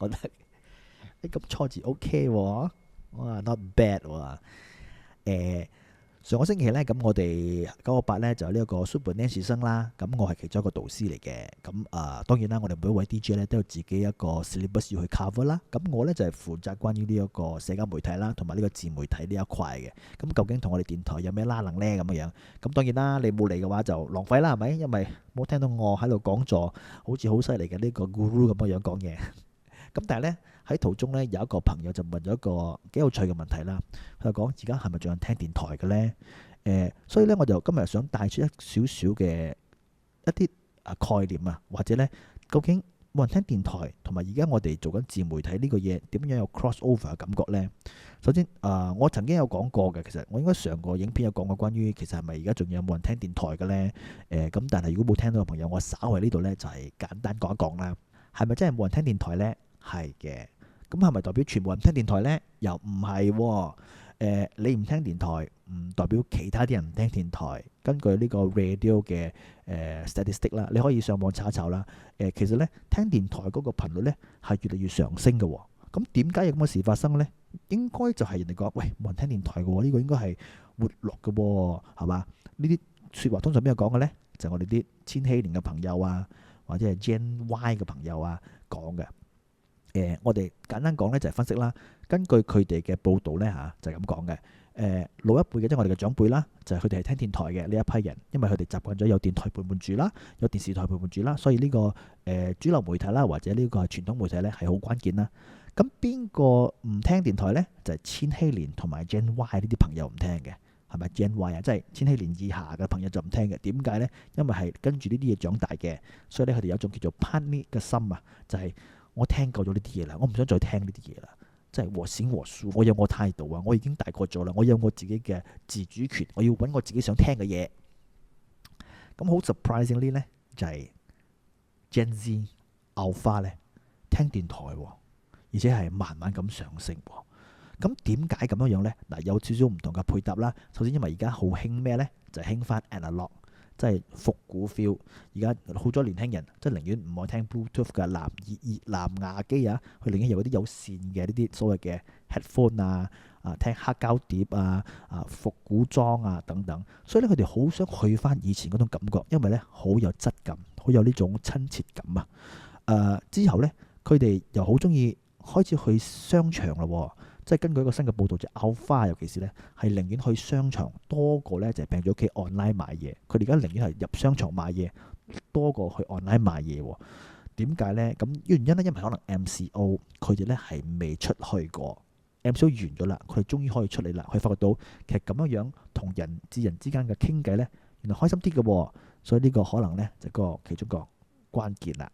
覺得咁錯字 OK 喎，哇 not bad 喎。誒、上個星期咧，咁我哋9個8咧就有呢一個 Super Nancy 生啦，咁我係其中一個導師嚟嘅。咁當然啦，我哋每一位 DJ 咧都有自己一個 syllabus 要去 cover 啦。咁我咧就係負責關於呢一個社交媒體啦，同埋呢個自媒體呢一塊嘅。咁究竟同我哋電台有咩拉能咧咁樣？咁當然啦，你冇嚟嘅話就浪費啦，係咪？因為冇聽到我喺度講座，好似好犀利嘅呢個 guru 咁樣講嘢。咁但係咧喺途中咧有一個朋友就問咗一個幾有趣嘅問題啦。佢就講：而家係咪仲有聽電台嘅咧？所以咧我就今日想帶出一少少嘅一啲概念啊，或者咧究竟冇人聽電台，同埋而家我哋做緊自媒體呢個嘢點樣有 cross over 嘅感覺咧？首先我曾經有講過嘅，其實我應該上個影片有講過關於其實係咪而家仲有冇人聽電台嘅咧？咁但係如果冇聽到嘅朋友，我稍為呢度咧就係簡單講一講啦。係咪真係冇人聽電台咧？係嘅。咁係咪代表全部人聽電台咧？又唔係喎。你唔聽電台，唔代表其他啲人唔聽電台。根據呢個 radio 嘅statistic 啦，你可以上網查一查啦。其實咧聽電台嗰個頻率咧係越嚟越上升嘅喎。咁點解有咁嘅事發生咧？應該就係人哋講，喂，冇人聽電台嘅喎，呢個應該係活絡嘅喎，係嘛？呢啲説話通常邊個講嘅咧？就係我哋啲千禧年嘅朋友啊，或者係 Gen Y 嘅朋友啊講嘅。我哋簡單講咧就係分析啦。根據佢哋嘅報導咧就係咁講嘅。老一輩嘅即係我哋嘅長輩啦，就係佢哋係聽電台嘅呢一批人，因為佢哋習慣咗有電台陪伴住啦，有電視台陪伴住啦，所以呢個主流媒體啦，或者呢個係傳統媒體咧係好關鍵啦。咁邊個唔聽電台咧？就係千禧年同埋 Gen Y 呢啲朋友唔聽嘅，係咪 Gen Y 啊？即係千禧年以下嘅朋友就唔聽嘅。點解咧？因為係跟住呢啲嘢長大嘅，所以咧佢哋有一種叫做叛逆嘅心啊，就係我聽夠咗呢啲嘢啦，我唔想再聽呢啲嘢啦。即係和閃和輸，我有我態度啊！我已經大個咗啦，我有我自己嘅自主權，我要揾我自己想聽嘅嘢。咁好 surprisingly 咧，就係 Gen Z Alpha 咧聽電台喎，而且係慢慢咁上升喎。咁點解咁樣咧？嗱，有少少唔同嘅配搭啦。首先因為而家好興咩咧，就係興翻 analog。即係復古 feel，而家好多年輕人即係寧願唔愛聽 Bluetooth 嘅藍牙機啊，佢寧願有嗰啲有線嘅呢啲所謂嘅 headphone 聽黑膠碟復古裝等等，所以咧佢哋好想去翻以前嗰種感覺，因為咧好有質感，好有呢種親切感啊。之後咧佢哋又好中意開始去商場啦。即係根據一個新嘅報導，就 Alpha 尤其是咧係寧願去商場多過咧就係病咗屋企 online 買嘢。佢哋而家寧願係入商場買嘢多過去 online 買嘢。點解咧？咁原因咧，因為可能 MCO 佢哋咧係未出去過，MCO 完咗啦，佢哋終於可以出嚟啦。佢發覺到其實咁樣同人至人之間嘅傾偈咧，原來開心啲嘅。所以呢個可能咧就個其中個關鍵啦。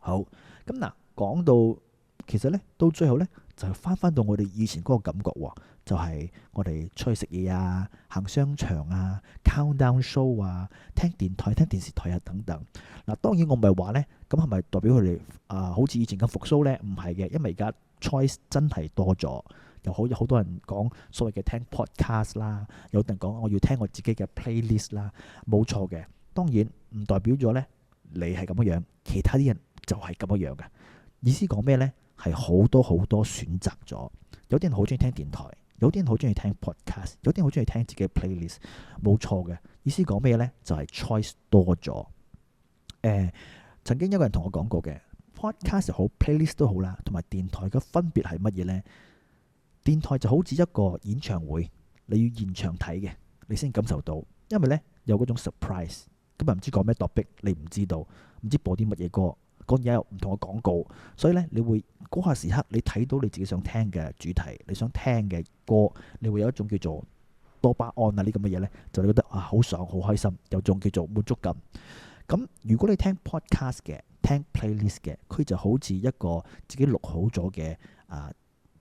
好，咁嗱講到其實咧到最後咧。就翻到我哋以前嗰個感覺喎，就係我哋出去食嘢行商場countdown show 聽電台、聽電視台等等。嗱，當然我唔係話呢，咁係咪代表佢哋好似以前咁復甦呢？唔係嘅，因為而家 choice 真係多咗，有好多人講所謂嘅聽 podcast 啦，有人講我要聽我自己嘅 playlist 啦，冇錯嘅。當然唔代表咗呢，你係咁樣，其他啲人就係咁樣嘅。意思講咩呢？係好多選擇咗，有啲人好中意聽電台，有啲人好中意聽 podcast， 有啲人好中意聽自己嘅 playlist， 冇錯嘅。意思講咩呢？就係 choice 多咗。曾經有個人同我講過嘅 podcast 好 playlist 都好啦，同埋電台嘅分別係乜嘢呢？電台就好似一個演唱會，你要現場睇嘅，你先感受到，因為呢，有嗰種 surprise， 今日唔知講咩 topic， 你唔知道，唔知播啲乜嘢歌。講嘢有唔同嘅廣告，所以咧你會嗰下時刻你睇到你自己想聽嘅主題，你想聽嘅歌，你會有一種叫做多巴胺呢咁嘅嘢咧，就你覺得好爽好開心，有種叫做滿足感。咁如果你聽 podcast 嘅，聽 playlist 嘅，佢就好似一個自己錄好咗嘅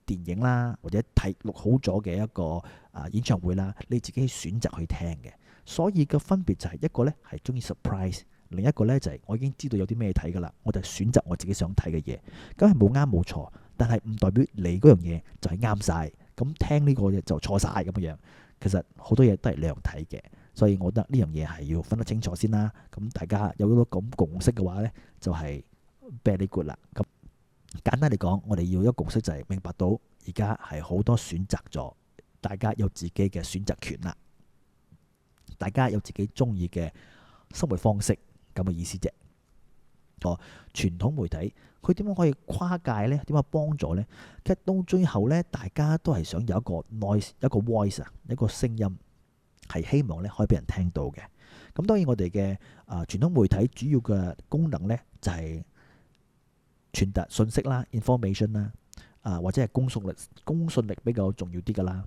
電影啦，或者錄好咗嘅一個演唱會啦，你自己選擇去聽嘅。所以嘅分別就係一個咧係中意 surprise。另一個呢，就係我已經知道有啲咩睇㗎啦，我就選擇我自己想睇嘅嘢，咁係冇啱冇錯，但係唔代表你嗰樣嘢就係啱晒，咁聽呢個嘢就錯晒咁樣。其實好多嘢都係兩睇嘅，所以我覺得呢樣嘢係要分得清楚先啦。咁大家有咗咁共識嘅話呢，就係 very good 啦。咁簡單嚟講，我哋要一個共識就係明白到而家係好多選擇咗，大家有自己嘅選擇權啦，大家有自己中意嘅生活方式咁嘅意思啫。哦，傳統媒體佢點樣可以跨界呢？點樣幫助呢？其實到最後呢，大家都係想有一個 noise，一個 voice 啊，一個聲音係希望咧可以俾人聽到嘅。咁當然我哋嘅傳統媒體主要嘅功能呢，就係傳達信息啦、information 啦，或者係公信力比較重要啲噶啦。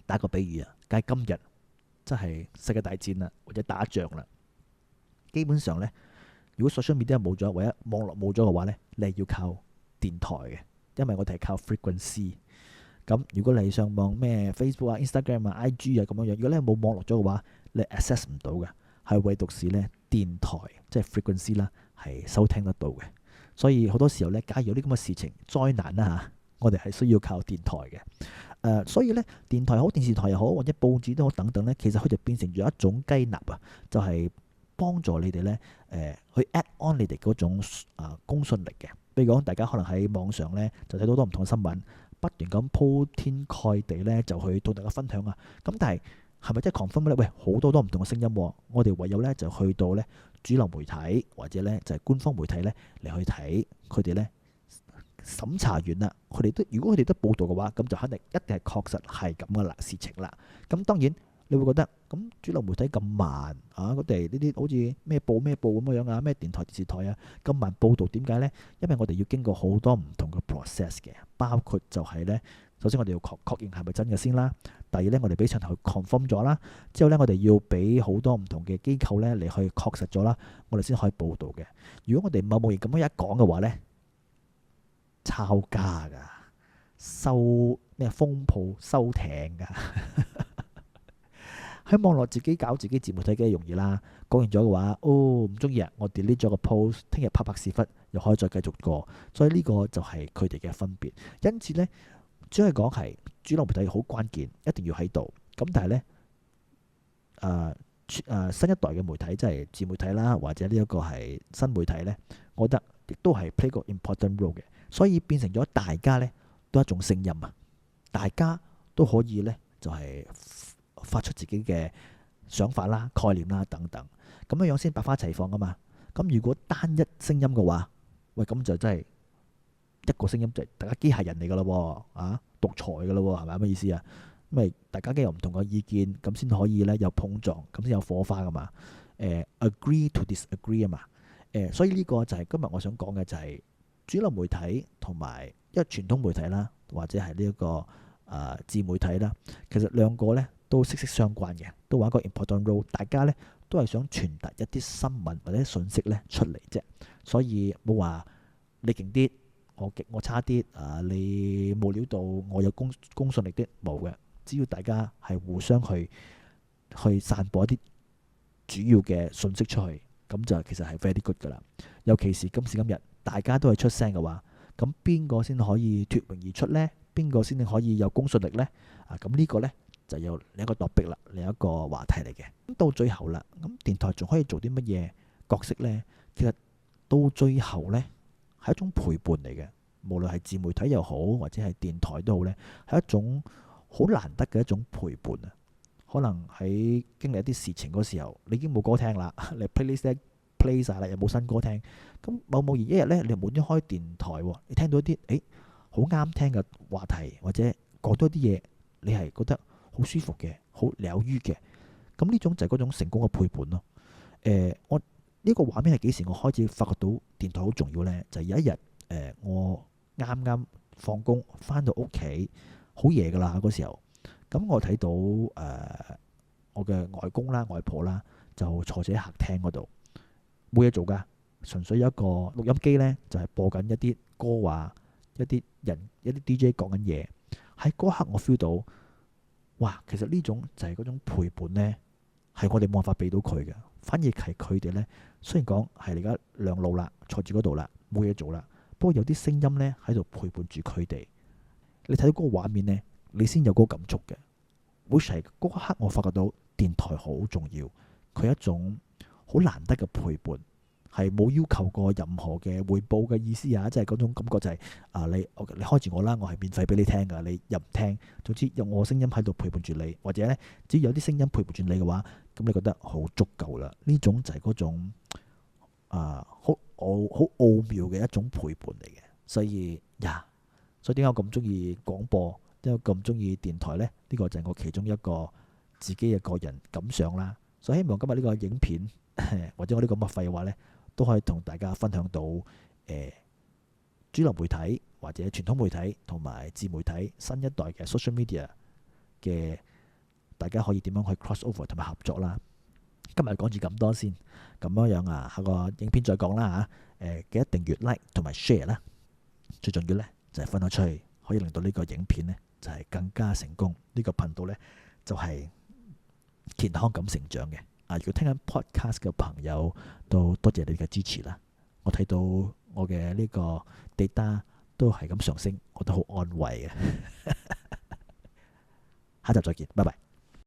打個比喻啊，假如今日真係世界大戰啦，或者打仗啦，基本上呢，如果 social media 冇咗，或者網絡冇咗嘅話呢，你係要靠電台嘅，因為我哋係靠 frequency。咁如果你上網咩 Facebook 啊、Instagram 啊、IG 啊咁樣樣，如果你冇網絡咗嘅話，你 access 唔到嘅，係唯獨是呢電台即係 frequency 啦，係收聽得到嘅。所以好多時候呢，假如有啲咁嘅事情災難啦嚇，我哋係需要靠電台嘅。所以呢，電台好、電視台又好，或者報紙都好等等呢，其實佢就變成咗一種雞肋啊，就係幫助你哋呢去 add on 你哋嗰種公信力嘅。比如講，大家可能喺網上呢，就睇到好多唔同嘅新聞，不斷咁鋪天蓋地呢，就去同大家分享啊。咁但係係咪真係 confirm 咧？喂，好多唔同嘅聲音喎，我哋唯有呢，就去到呢主流媒體或者呢就係官方媒體呢嚟去睇佢哋呢審查完啦，如果佢哋都報道嘅話，咁就肯定一定係確實係咁嘅啦事情啦。咁當然你會覺得咁主流媒體咁慢啊，佢哋呢啲好似咩報咁樣啊，咩電台電視台啊咁慢報道，點解呢？因為我哋要經過好多唔同嘅 process 嘅，包括就係呢，首先我哋要確認係咪真嘅先啦。第二呢，我哋俾上頭去 confirm 咗啦，之後呢，我哋要俾好多唔同嘅機構呢嚟去確實咗啦，我哋先可以報道嘅。如果我哋貿貿然咁樣一講嘅話呢，抄家噶，收咩風暴收艇噶，喺網絡自己搞自己自媒體幾容易啦。講完咗嘅話，唔中意啊，我 delete 咗個 post， 聽日拍屎忽又可以再繼續過。所以呢個就係佢哋嘅分別。因此呢，只可以講係主流媒體好關鍵，一定要喺度。咁但係呢，新一代嘅媒體即係自媒體啦，或者呢一個係新媒體呢，我覺得亦都係 play 個 important role 嘅。所以變成咗大家呢都一種聲音啊，大家都可以呢就係發出自己嘅想法啦、概念啦等等，咁樣樣先百花齊放啊嘛。咁如果單一聲音嘅話，喂，咁就真係一個聲音就係大家機械人嚟噶咯喎，獨裁噶咯喎，係咪咩意思啊？因為大家都有唔同嘅意見，咁先可以呢有碰撞，咁先有火花噶嘛。agree to disagree 啊嘛。所以呢個就係今日我想講嘅就係。主流媒體同埋因為傳統媒體啦，或者係呢一個自媒體啦，其實兩個呢都息息相關嘅，都玩一個 important role。大家呢都係想傳達一啲新聞或者信息呢出嚟啫，所以冇話你勁啲，我差啲，你冇料到，我有公信力啲，冇嘅。只要大家係互相去散播一啲主要嘅信息出去，咁就其實係 very good 噶啦。尤其是今時今日。大家都係出聲嘅話，咁邊個先可以脫穎而出呢？邊個先可以有公信力呢？咁呢個呢，就有另一個 topic啦，另一個話題嚟嘅。咁到最後啦，咁電台仲可以做啲乜嘢角色呢？其實到最後呢，係一種陪伴嚟嘅，無論係自媒體又好，或者係電台都好呢，係一種好難得嘅一種陪伴啊。可能喺經歷一啲事情嗰時候，你已經冇歌聽啦，你 playlist play 晒啦，又冇新歌聽，咁貿然一日呢，你又冇咗開電台，你聽到一啲好啱聽嘅話題，或者講多啲嘢，你係覺得好舒服嘅，好療愈嘅，咁呢種就係嗰種成功嘅陪伴咯。我呢個畫面係幾時我開始發覺到電台好重要呢？就係有一日我啱啱放工翻到屋企，好夜噶啦嗰時候，咁我睇到我嘅外公啦、外婆啦，就坐住喺客廳嗰度。冇嘢做噶，純粹有一個錄音機呢，就係播緊一啲歌話，一啲人一啲 DJ 講緊嘢。喺嗰刻我 feel 到，哇！其實呢種就係嗰種陪伴呢，係我哋冇辦法俾到佢嘅，反而係佢哋呢。雖然講係而家兩老啦，坐住嗰度啦，冇嘢做啦，不過有啲聲音呢喺度陪伴住佢哋。你睇到嗰個畫面呢，你先有嗰個感觸嘅。會係嗰刻我發覺到電台好重要，佢係一種好難得嘅陪伴，係冇要求過任何嘅回報嘅意思啊，即係嗰種感覺就係、你開住我啦，我係免費俾你聽㗎，你又唔聽，總之有我聲音喺度陪伴住你，或者呢，只要有啲聲音陪伴住你嘅話，咁你覺得好足夠啦。呢種就係嗰種好奧妙嘅一種陪伴嚟嘅，所以所以點解我咁中意廣播，點解咁中意電台呢？呢個就係我其中一個自己嘅個人感想啦。所以希望今日呢個影片或者我呢個咁嘅廢話呢，都可以同大家分享到主流媒體或者傳統媒體同埋自媒體新一代嘅 social media 嘅大家可以點樣去 cross over 同埋合作啦。今日講住咁多先，咁樣啊，下個影片再講啦嚇。記得訂閱 like 同埋 share 啦。最重要呢，就係分享出去，可以令到呢個影片呢，就係更加成功。呢個頻道呢，就係健康咁成長嘅。如果聽緊 podcast 嘅朋友，都多謝你嘅支持啦。我睇到我嘅呢個 data 都係咁上升，我都好安慰嘅。下集再見，拜拜。